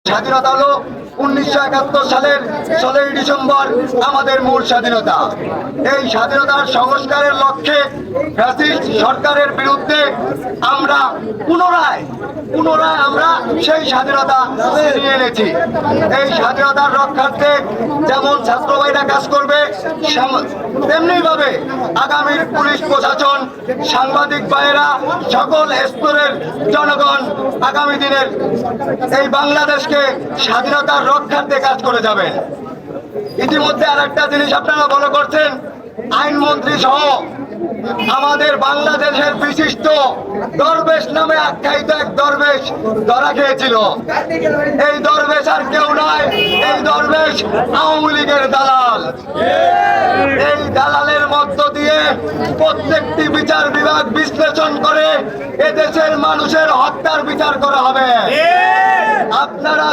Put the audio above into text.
স্বাধীনতা হলো 1971 সালের 16 ডিসেম্বর আমাদের মূল স্বাধীনতা। এই স্বাধীনতার সংস্কারের লক্ষ্যে ফ্যাসিস্ট সরকারের বিরুদ্ধে আমরা পুনরায় আমরা সেই স্বাধীনতা ছিনিয়ে এনেছি। এই স্বাধীনতার রক্ষার্থে যেমন ছাত্র ভাইরা কাজ করবে, তেমনি ভাবে আগামীর পুলিশ প্রশাসন, সাংবাদিক ভাইয়েরা, সকল স্তরের জনগণ আগামী দিনের এই বাংলাদেশকে স্বাধীনতার রক্ষার্থে কাজ করে যাবেন। ইতিমধ্যে আর একটা জিনিস আপনারা মনে করছেন, আইনমন্ত্রী সহ আমাদের বাংলাদেশের বিশিষ্ট দরবেশ নামে আখ্যায়িত এক দরবেশ ধরা খেয়েছিল। এই দরবেশ আর কেউ নয়, এই দরবেশ আওয়ামী লীগের দালাল। এই দালালের মধ্য দিয়ে প্রত্যেকটি বিচার বিভাগ বিশ্লেষণ করে এদেশের মানুষের হত্যার বিচার করা হবে। আপনারা